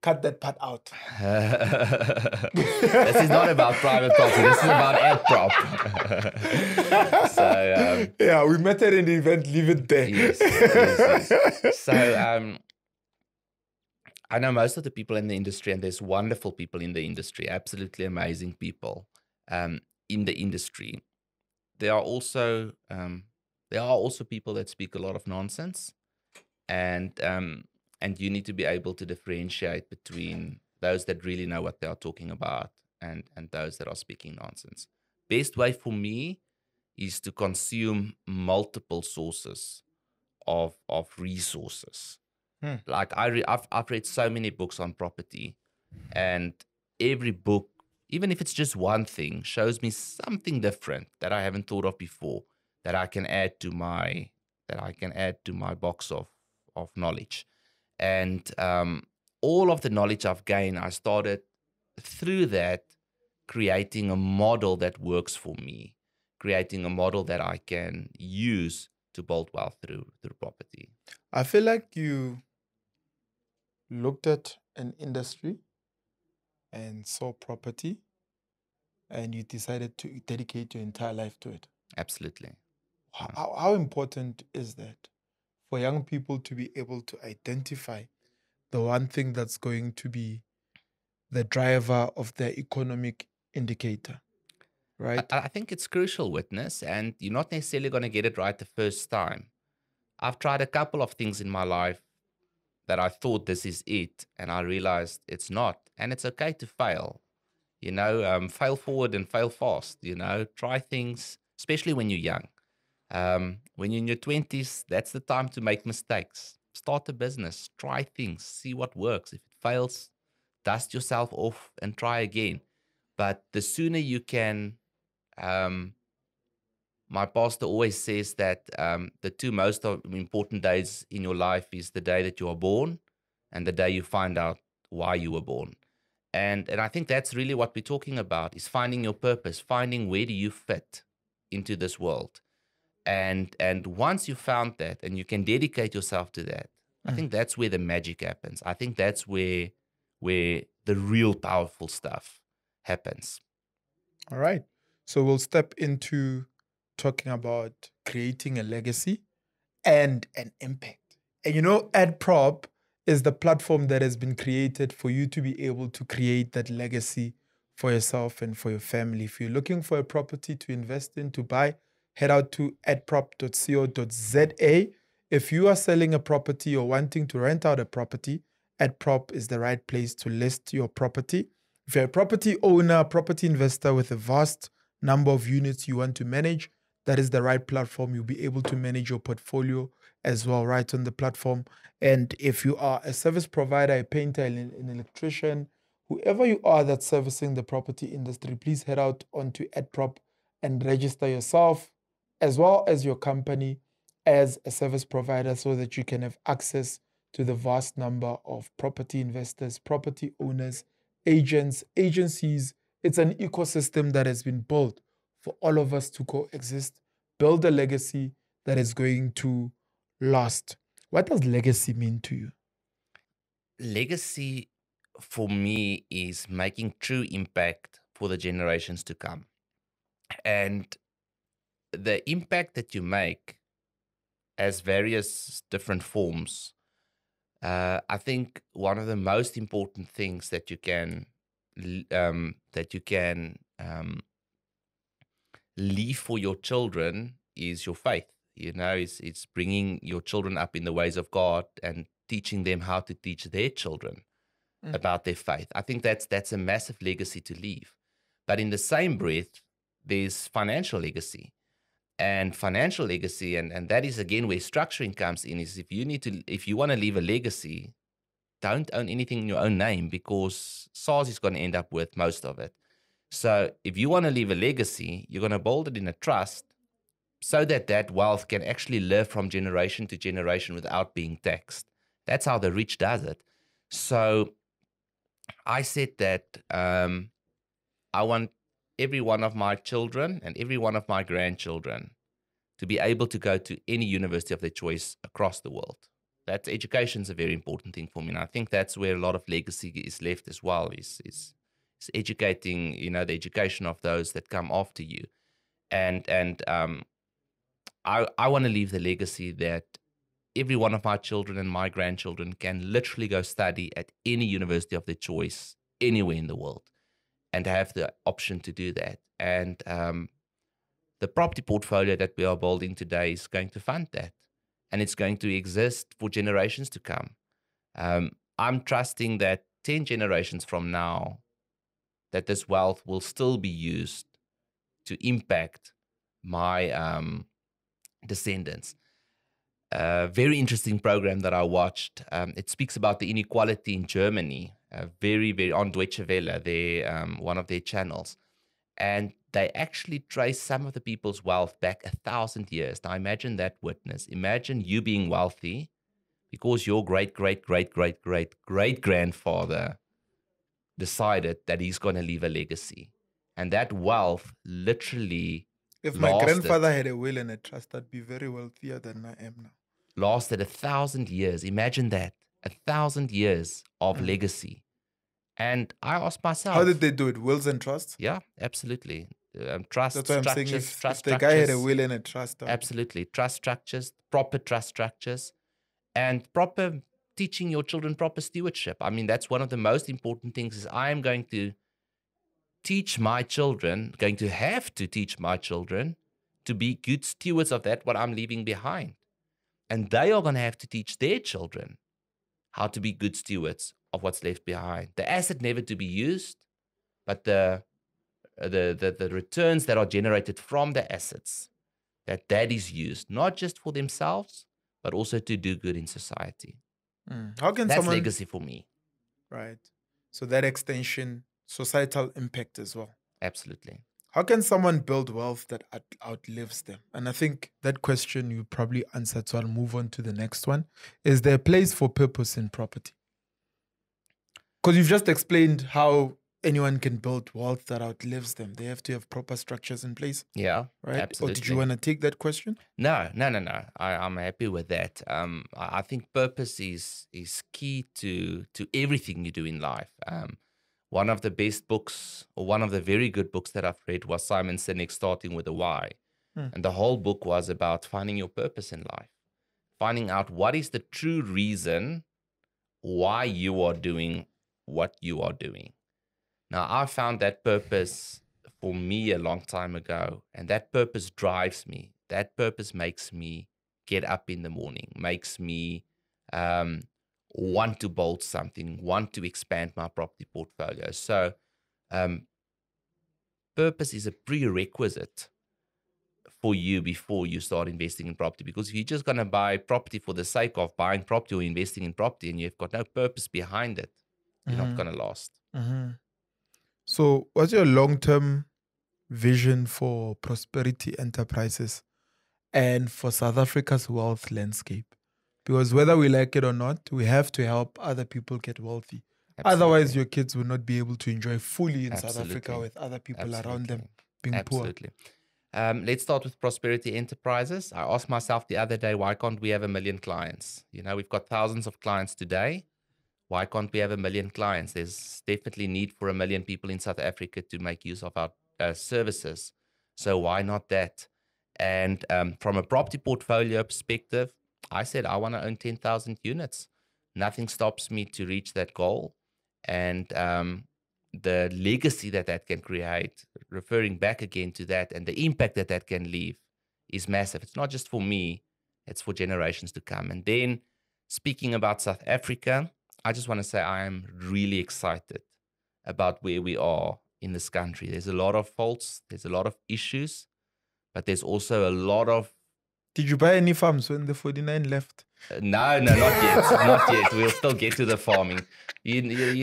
cut that part out. This is not about private property. This is about AdProp. So yeah, we met at an event. Leave it there. Yes. So I know most of the people in the industry, and there's wonderful people in the industry, absolutely amazing people in the industry. There are also people that speak a lot of nonsense, and you need to be able to differentiate between those that really know what they are talking about and those that are speaking nonsense. Best way for me is to consume multiple sources of resources. Like I've read so many books on property, and every book, even if it's just one thing, shows me something different that I haven't thought of before, that I can add to my box of knowledge. And all of the knowledge I've gained, I started through that creating a model that works for me, creating a model that I can use to build wealth through property. I feel like you looked at an industry and saw property, and you decided to dedicate your entire life to it. Absolutely. How important is that for young people to be able to identify the one thing that's going to be the driver of their economic indicator, right? I think it's crucial, Witness, and you're not necessarily going to get it right the first time. I've tried a couple of things in my life that I thought this is it, and I realized it's not. And it's okay to fail, fail forward and fail fast, try things, especially when you're young. When you're in your 20s, that's the time to make mistakes. start a business, try things, see what works. If it fails, dust yourself off and try again. But the sooner you can, my pastor always says that the two most important days in your life is the day that you are born and the day you find out why you were born. And I think that's really what we're talking about, is finding your purpose, finding where do you fit into this world. And once you found that and you can dedicate yourself to that, I think that's where the magic happens. I think that's where the real powerful stuff happens. All right. So we'll step into talking about creating a legacy and an impact. And AdProp is the platform that has been created for you to be able to create that legacy for yourself and for your family. If you're looking for a property to invest in, to buy, head out to adprop.co.za. If you are selling a property or wanting to rent out a property, AdProp is the right place to list your property. If you're a property owner, property investor with a vast number of units you want to manage, that is the right platform. You'll be able to manage your portfolio as well right on the platform. And if you are a service provider, a painter, an electrician, whoever you are that's servicing the property industry, please head out onto AdProp and register yourself as well as your company as a service provider so that you can have access to the vast number of property investors, property owners, agents, agencies. It's an ecosystem that has been built for all of us to coexist, build a legacy that is going to last. What does legacy mean to you? Legacy for me is making true impact for the generations to come. And the impact that you make has various different forms. I think one of the most important things that you can leave for your children is your faith. It's bringing your children up in the ways of God and teaching them how to teach their children about their faith. I think that's a massive legacy to leave. But in the same breath, there's financial legacy. And financial legacy, and that is again where structuring comes in, is if you want to leave a legacy, don't own anything in your own name, because SARS is going to end up with most of it. So if you want to leave a legacy, you're going to build it in a trust so that that wealth can actually live from generation to generation without being taxed. That's how the rich does it. So I said that I want every one of my children and every one of my grandchildren to be able to go to any university of their choice across the world. That education is a very important thing for me. And I think that's where a lot of legacy is left as well, is educating, the education of those that come after you. And I want to leave the legacy that every one of my children and my grandchildren can literally go study at any university of their choice anywhere in the world and have the option to do that. And the property portfolio that we are building today is going to fund that. And it's going to exist for generations to come. I'm trusting that 10 generations from now, that this wealth will still be used to impact my descendants. A very interesting program that I watched. It speaks about the inequality in Germany, very, very on Deutsche Welle, one of their channels. And they actually trace some of the people's wealth back 1,000 years. Now imagine that, Witness. Imagine you being wealthy because your great-great-great-great-great-grandfather decided that he's going to leave a legacy. And that wealth literally If my grandfather had a will and a trust, I'd be very wealthier than I am now. Lasted 1,000 years. Imagine that. 1,000 years of legacy. And I asked myself, how did they do it? Wills and trusts? Yeah, absolutely. Trust That's what I'm saying. structures, If the guy had a will and a trust, absolutely. Trust structures, proper trust structures, and proper teaching your children proper stewardship. I mean, that's one of the most important things. Is I am going to teach my children, going to have to teach my children to be good stewards of that, what I'm leaving behind. And they are going to have to teach their children how to be good stewards of what's left behind. The asset never to be used, but the returns that are generated from the assets, that is used, not just for themselves, but also to do good in society. How can That's someone... legacy for me. Right. So that extension, societal impact as well. Absolutely. How can someone build wealth that outlives them? And I think that question you probably answered, so I'll move on to the next one. Is there a place for purpose in property? Because you've just explained how anyone can build wealth that outlives them. They have to have proper structures in place. Yeah, right? absolutely. Or did you want to take that question? No. I'm happy with that. I think purpose is key to everything you do in life. One of the best books, or one of the very good books that I've read, was Simon Sinek's Starting with a Why. And the whole book was about finding your purpose in life, finding out what is the true reason why you are doing what you are doing. Now, I found that purpose for me a long time ago, and that purpose drives me. That purpose makes me get up in the morning, makes me want to build something, want to expand my property portfolio. So purpose is a prerequisite for you before you start investing in property. Because if you're just going to buy property for the sake of buying property or investing in property and you've got no purpose behind it, you're not going to last. So what's your long-term vision for Prosperity Enterprises and for South Africa's wealth landscape? Because whether we like it or not, we have to help other people get wealthy. Absolutely. Otherwise, your kids will not be able to enjoy fully in Absolutely. South Africa with other people around them being Absolutely. Let's start with Prosperity Enterprises. I asked myself the other day, why can't we have 1 million clients? You know, we've got thousands of clients today. Why can't we have 1 million clients? There's definitely need for 1 million people in South Africa to make use of our services. So why not that? And from a property portfolio perspective, I said I want to own 10,000 units. Nothing stops me to reach that goal. And the legacy that can create, referring back again to that, and the impact that can leave is massive. It's not just for me, it's for generations to come. And then speaking about South Africa, I just want to say I am really excited about where we are in this country. There's a lot of faults, there's a lot of issues, but there's also a lot of... Did you buy any farms when the 49 left? No, not yet. Not yet. We'll still get to the farming. You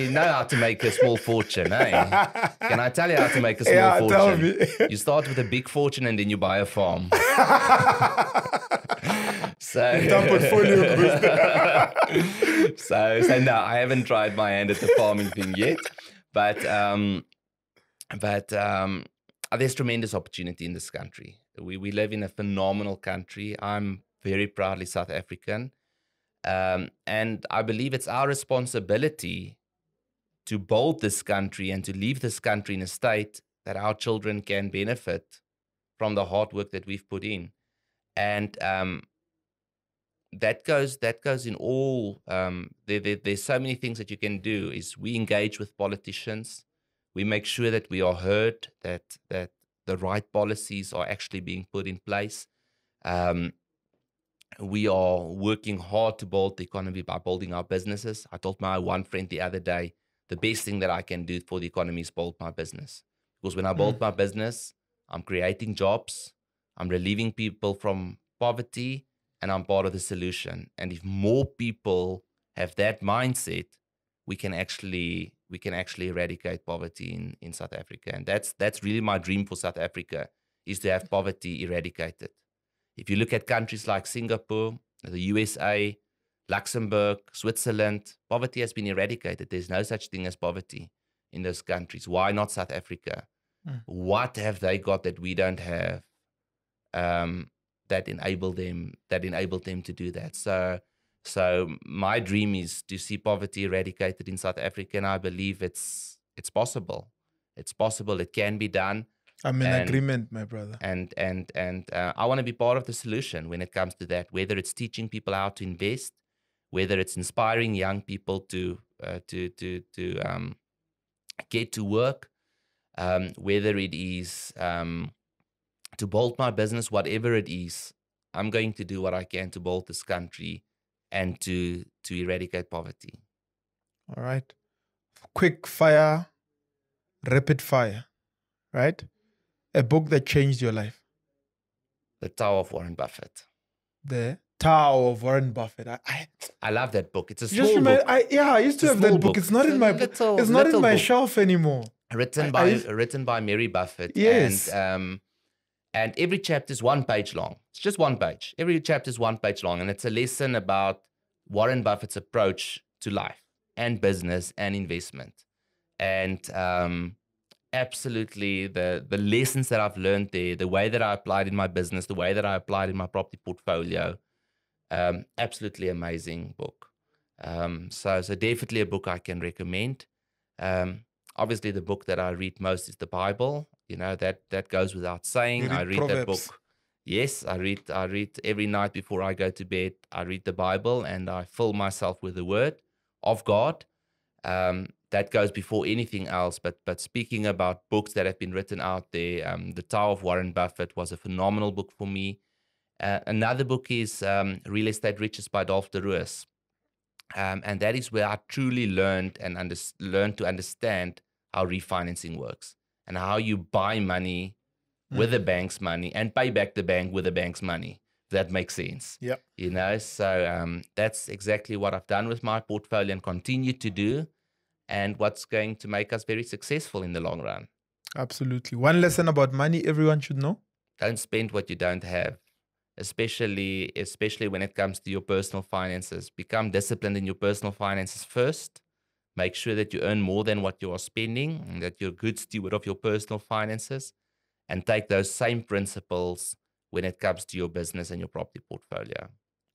know how to make a small fortune, eh? Can I tell you how to make a small fortune? Tell me. You start with a big fortune and then you buy a farm. So no, I haven't tried my hand at the farming thing yet, but there's tremendous opportunity in this country. We live in a phenomenal country. I'm very proudly South African, and I believe it's our responsibility to build this country and to leave this country in a state that our children can benefit from the hard work that we've put in, and that goes in all. There's so many things that you can do. Is we engage with politicians, we make sure that we are heard, that the right policies are actually being put in place. We are working hard to build the economy by building our businesses. I told my one friend the other day, the best thing that I can do for the economy is build my business. Because when I build my business, I'm creating jobs, I'm relieving people from poverty, and I'm part of the solution. And if more people have that mindset, we can actually eradicate poverty in South Africa. And that's really my dream for South Africa, is to have poverty eradicated. If you look at countries like Singapore, the USA, Luxembourg, Switzerland, poverty has been eradicated. There's no such thing as poverty in those countries. Why not South Africa? What have they got that we don't have, that enabled them to do that? So my dream is to see poverty eradicated in South Africa, and I believe it's possible. It's possible. It can be done. I'm in agreement, my brother. And I want to be part of the solution when it comes to that. Whether it's teaching people how to invest, whether it's inspiring young people to get to work, whether it is to build my business, whatever it is, I'm going to do what I can to build this country and to eradicate poverty. All right. Quick fire, rapid fire, right? A book that changed your life. The Tower of Warren Buffett. The Tao of Warren Buffett. I love that book. It's a just small remember, book. I used to It's a have that small book. book. It's not It's in a my little- it's not in little my book. shelf anymore. Written by Mary Buffett. Yes. And every chapter is 1 page long. It's just 1 page. Every chapter is 1 page long, and it's a lesson about Warren Buffett's approach to life and business and investment. And absolutely the lessons that I've learned there, the way that I applied in my business, the way that I applied in my property portfolio, absolutely amazing book. So definitely a book I can recommend. Obviously, the book that I read most is the Bible. You know, that goes without saying. I read that Proverbs. book. Yes, I read every night before I go to bed. I read the Bible and I fill myself with the Word of God. That goes before anything else. But speaking about books that have been written out there, The Tao of Warren Buffett was a phenomenal book for me. Another book is Real Estate Riches by Dolph DeRoos. And that is where I truly learned and learned to understand how refinancing works and how you buy money with the bank's money and pay back the bank with the bank's money. If that makes sense. Yep. You know, so that's exactly what I've done with my portfolio and continue to do, and what's going to make us very successful in the long run. Absolutely. One lesson about money everyone should know. Don't spend what you don't have. Especially when it comes to your personal finances. Become disciplined in your personal finances first. Make sure that you earn more than what you are spending and that you're a good steward of your personal finances, and take those same principles when it comes to your business and your property portfolio.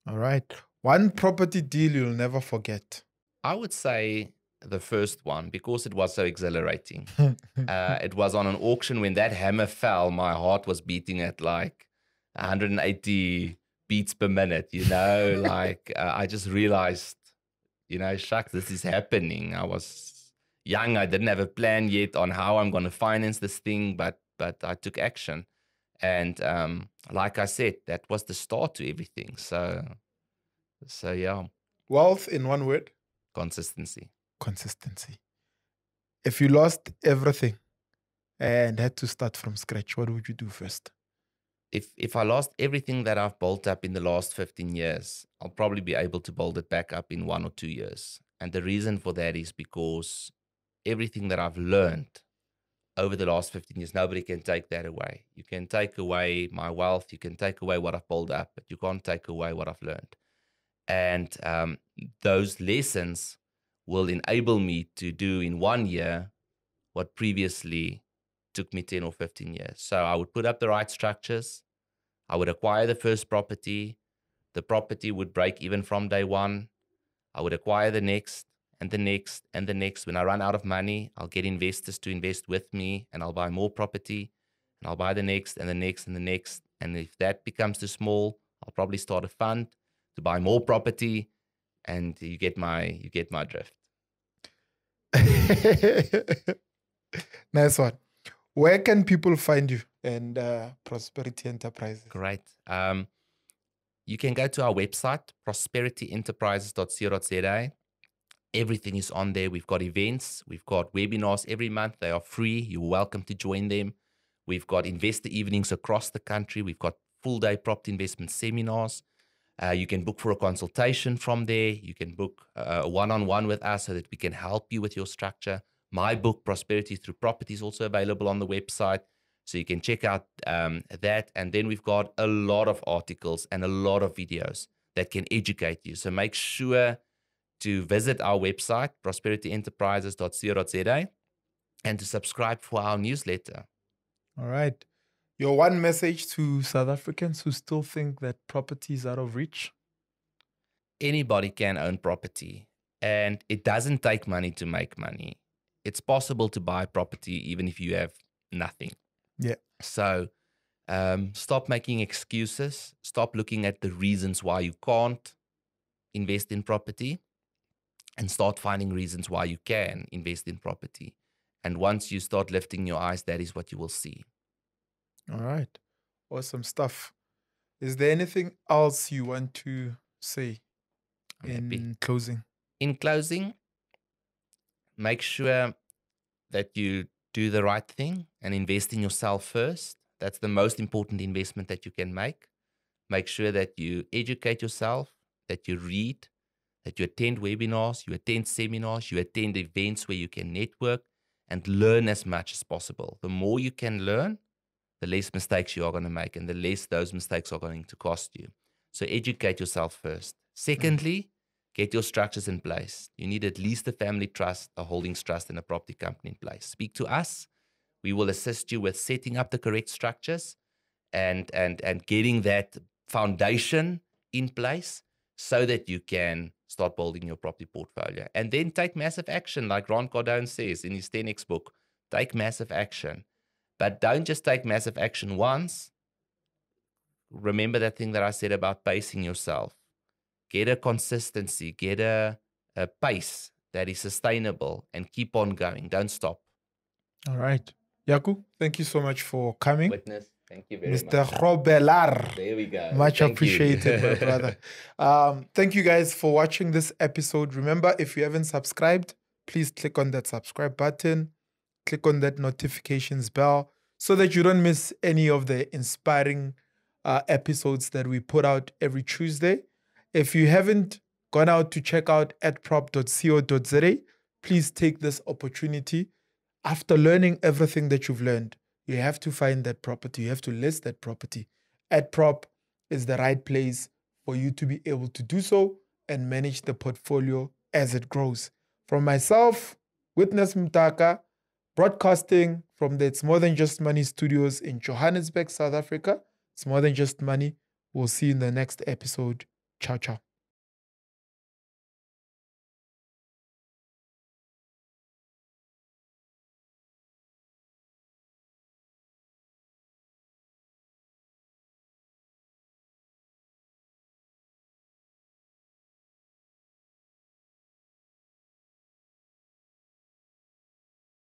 All right. One property deal you'll never forget. I would say the first one, because it was so exhilarating. It was on an auction. When that hammer fell, my heart was beating at like 180 beats per minute, you know, like I just realized, you know, shucks, this is happening. I was young. I didn't have a plan yet on how I'm going to finance this thing, but I took action. And like I said, that was the start to everything. So yeah. Wealth in one word. Consistency. If you lost everything and had to start from scratch, what would you do first? If I lost everything that I've built up in the last 15 years, I'll probably be able to build it back up in 1 or 2 years. And the reason for that is because everything that I've learned over the last 15 years, nobody can take that away. You can take away my wealth, you can take away what I've built up, but you can't take away what I've learned. And those lessons will enable me to do in 1 year what previously took me 10 or 15 years. So I would put up the right structures. I would acquire the first property. The property would break even from day one. I would acquire the next and the next and the next. When I run out of money, I'll get investors to invest with me and I'll buy more property, and I'll buy the next and the next and the next. And if that becomes too small, I'll probably start a fund to buy more property, and you get my drift. Nice one. Where can people find you and Prosperity Enterprises? Great. You can go to our website, prosperityenterprises.co.za. Everything is on there. We've got events. We've got webinars every month. They are free. You're welcome to join them. We've got investor evenings across the country. We've got full-day property investment seminars. You can book for a consultation from there. You can book a one-on-one with us so that we can help you with your structure. My book, Prosperity Through Property, is also available on the website, so you can check out that. And then we've got a lot of articles and a lot of videos that can educate you. So make sure to visit our website, prosperityenterprises.co.za, and to subscribe for our newsletter. All right. Your one message to South Africans who still think that property is out of reach? Anybody can own property, and it doesn't take money to make money. It's possible to buy property even if you have nothing. Yeah. So stop making excuses. Stop looking at the reasons why you can't invest in property, and start finding reasons why you can invest in property. And once you start lifting your eyes, that is what you will see. All right. Awesome stuff. Is there anything else you want to say in closing? In closing, make sure that you do the right thing and invest in yourself first. That's the most important investment that you can make. make sure that you educate yourself, that you read, that you attend webinars, you attend seminars, you attend events where you can network and learn as much as possible. The more you can learn, the less mistakes you are going to make and the less those mistakes are going to cost you. So educate yourself first. Secondly, get your structures in place. You need at least a family trust, a holdings trust, and a property company in place. Speak to us. We will assist you with setting up the correct structures and getting that foundation in place so that you can start building your property portfolio. And then take massive action, like Ron Cardone says in his 10X book. Take massive action. But don't just take massive action once. Remember that thing that I said about pacing yourself. Get a consistency, get a pace that is sustainable and keep on going. Don't stop. All right. Jaco, thank you so much for coming. Witness, thank you very Mr. much. Grobbelaar. There we go. Much Thank appreciated, you. my brother. Thank you guys for watching this episode. Remember, if you haven't subscribed, please click on that subscribe button, click on that notifications bell so that you don't miss any of the inspiring episodes that we put out every Tuesday. If you haven't gone out to check out adprop.co.za, please take this opportunity. After learning everything that you've learned, you have to find that property. You have to list that property. AdProp is the right place for you to be able to do so and manage the portfolio as it grows. From myself, Witness Mdaka, broadcasting from the It's More Than Just Money studios in Johannesburg, South Africa. It's More Than Just Money. We'll see you in the next episode. Ciao, ciao.